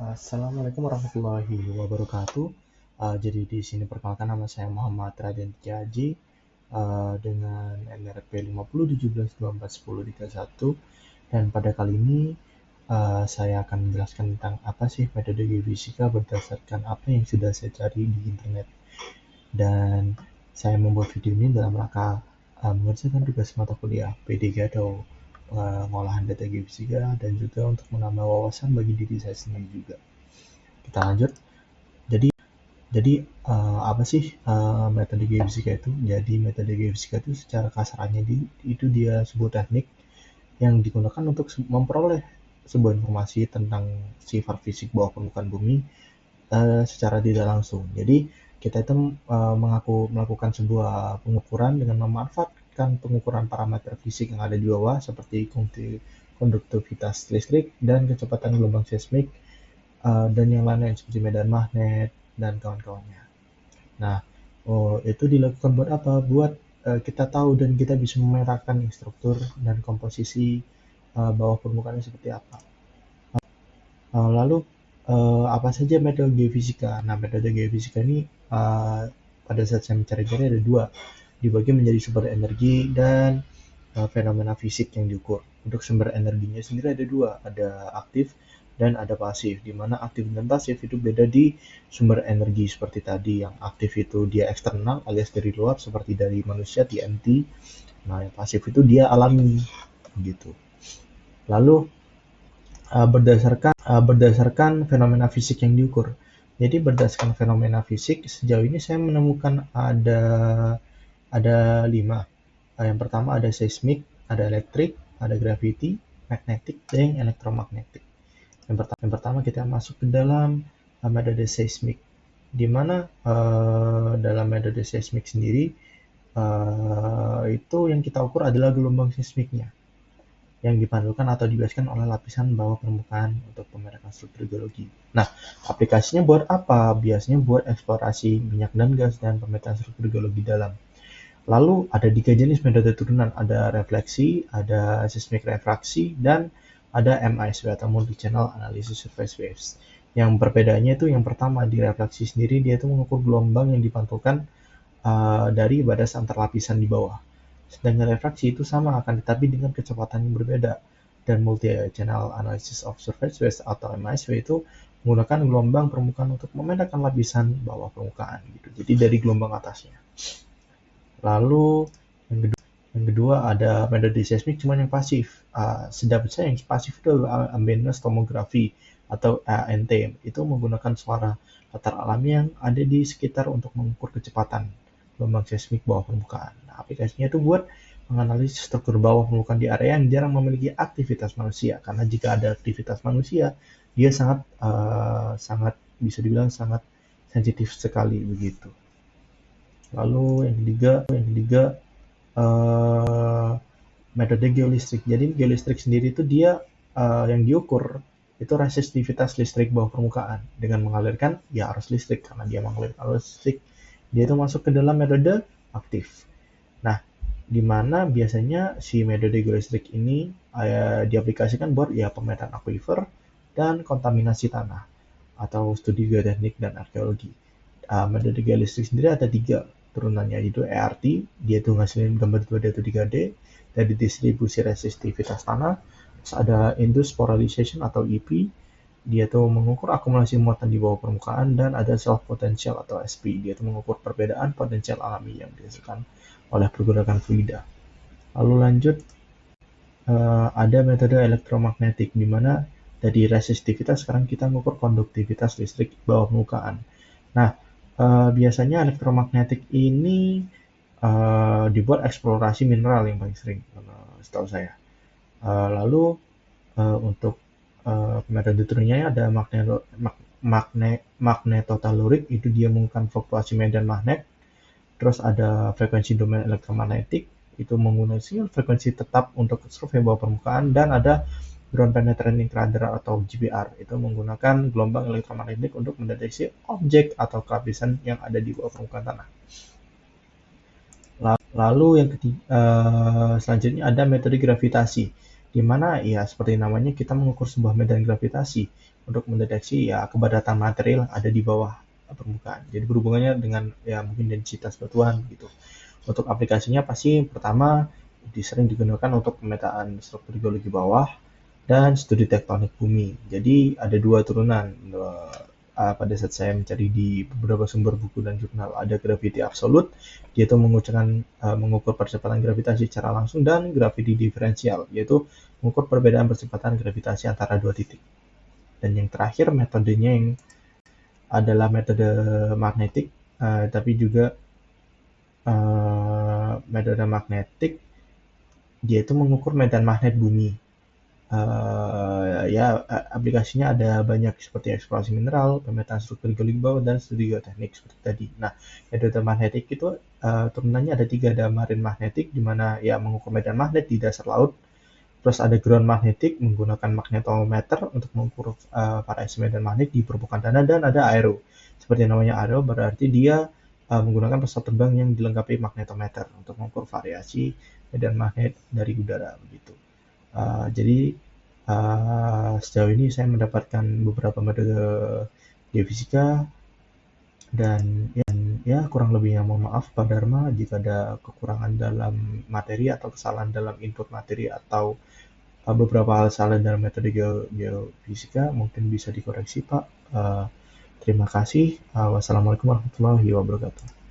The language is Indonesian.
Assalamualaikum warahmatullahi wabarakatuh. Jadi di sini perkenalkan nama saya Muhammad Raden Tiaji dengan NRP 5017241031 dan pada kali ini saya akan menjelaskan tentang apa sih metode geofisika berdasarkan apa yang sudah saya cari di internet. Dan saya membuat video ini dalam rangka mengerjakan tugas mata kuliah P3 atau pengolahan data geofisika dan juga untuk menambah wawasan bagi diri saya sendiri juga. Kita lanjut. Jadi apa sih metode geofisika itu? Jadi metode geofisika itu secara kasarannya itu dia sebuah teknik yang digunakan untuk memperoleh sebuah informasi tentang sifat fisik bawah permukaan bumi secara tidak langsung. Jadi kita itu melakukan sebuah pengukuran dengan memanfaatkan pengukuran parameter fisik yang ada di bawah seperti konduktivitas listrik dan kecepatan gelombang seismik dan yang lain-lain seperti medan magnet dan kawan-kawannya. Nah, itu dilakukan buat apa? Buat kita tahu dan kita bisa memetakan struktur dan komposisi bawah permukaannya seperti apa. Lalu apa saja metode geofisika? Nah, metode geofisika ini pada saat saya mencari-cari ada dua, dibagi menjadi sumber energi dan fenomena fisik yang diukur. Untuk sumber energinya sendiri ada dua, ada aktif dan ada pasif, di mana aktif dan pasif itu beda di sumber energi seperti tadi. Yang aktif itu dia eksternal alias dari luar seperti dari manusia TNT. Nah, yang pasif itu dia alami gitu. Lalu berdasarkan fenomena fisik yang diukur. Jadi berdasarkan fenomena fisik sejauh ini saya menemukan ada 5. Yang pertama ada seismik, ada elektrik, ada gravity, magnetic, dan elektromagnetik. Yang pertama kita masuk ke dalam metode seismik, di mana dalam metode seismik sendiri itu yang kita ukur adalah gelombang seismiknya yang dipantulkan atau dibebaskan oleh lapisan bawah permukaan untuk pemeriksaan struktur geologi. Nah, aplikasinya buat apa? Biasanya buat eksplorasi minyak dan gas dan pemetaan struktur geologi dalam. Lalu ada 3 jenis metode turunan, ada refleksi, ada seismic refraksi, dan ada MISW atau multi-channel analysis surface waves. Yang perbedaannya itu yang pertama di refleksi sendiri dia itu mengukur gelombang yang dipantulkan dari batas antar lapisan di bawah. Sedangkan refraksi itu sama akan tetapi dengan kecepatan yang berbeda. Dan multi-channel analysis of surface waves atau MISW itu menggunakan gelombang permukaan untuk memetakan lapisan bawah permukaan gitu. Jadi dari gelombang atasnya. Lalu yang kedua ada metode seismik cuman yang pasif. Sedapat saya yang pasif itu ambient tomography atau ANT. Itu menggunakan suara latar alami yang ada di sekitar untuk mengukur kecepatan gelombang seismik bawah permukaan. Nah, aplikasinya itu buat menganalisis struktur bawah permukaan di area yang jarang memiliki aktivitas manusia. Karena jika ada aktivitas manusia, dia sangat bisa dibilang sangat sensitif sekali begitu. Lalu yang ketiga metode geolistrik. Jadi geolistrik sendiri itu dia yang diukur itu resistivitas listrik bawah permukaan dengan mengalirkan ya arus listrik. Karena dia mengalirkan arus listrik, dia itu masuk ke dalam metode aktif. Nah, di mana biasanya si metode geolistrik ini diaplikasikan buat ya pemetaan aquifer dan kontaminasi tanah atau studi geoteknik dan arkeologi. Metode geolistrik sendiri ada 3 turunannya, yaitu ERT, dia itu ngasilin gambar 2D atau 3D dari distribusi resistivitas tanah. Terus ada induced polarization atau EP, dia tuh mengukur akumulasi muatan di bawah permukaan, dan ada self potential atau SP, dia tuh mengukur perbedaan potensial alami yang dihasilkan oleh pergerakan fluida. Lalu lanjut ada metode elektromagnetik, di mana dari resistivitas sekarang kita mengukur konduktivitas listrik bawah permukaan. Nah, biasanya elektromagnetik ini dibuat eksplorasi mineral yang paling sering setahu saya. Lalu untuk metode turunnya ada magnetotelurik, itu dia menggunakan fluktuasi medan magnet. Terus ada frekuensi domain elektromagnetik, itu menggunakan frekuensi tetap untuk survei bawah permukaan. Dan ada ground penetrating radar atau GPR, itu menggunakan gelombang elektromagnetik untuk mendeteksi objek atau lapisan yang ada di bawah permukaan tanah. Lalu yang selanjutnya ada metode gravitasi, di mana ya seperti namanya kita mengukur sebuah medan gravitasi, untuk mendeteksi ya kepadatan material yang ada di bawah permukaan. Jadi berhubungannya dengan ya mungkin densitas batuan gitu. Untuk aplikasinya pasti pertama sering digunakan untuk pemetaan struktur geologi bawah dan studi tektonik bumi. Jadi ada dua turunan pada saat saya mencari di beberapa sumber buku dan jurnal. Ada gravity absolute, yaitu mengukur percepatan gravitasi secara langsung, dan gravity diferensial, yaitu mengukur perbedaan percepatan gravitasi antara dua titik. Dan yang terakhir metodenya yang adalah metode magnetik, tapi juga metode magnetik dia itu mengukur medan magnet bumi. Aplikasinya ada banyak seperti eksplorasi mineral, pemetaan struktur geologi bawah, dan studi geoteknik seperti tadi. Nah, metode magnetik itu turunannya ada 3, ada marine magnetik di mana ya mengukur medan magnet di dasar laut. Terus ada ground magnetic menggunakan magnetometer untuk mengukur variasi medan magnet di permukaan tanah, dan ada aero. Seperti namanya aero berarti dia menggunakan pesawat terbang yang dilengkapi magnetometer untuk mengukur variasi medan magnet dari udara begitu. Jadi sejauh ini saya mendapatkan beberapa metode geofisika dan ya kurang lebihnya mohon maaf Pak Dharma jika ada kekurangan dalam materi atau kesalahan dalam input materi atau beberapa hal salah dalam metode geofisika mungkin bisa dikoreksi Pak. Terima kasih. Wassalamualaikum warahmatullahi wabarakatuh.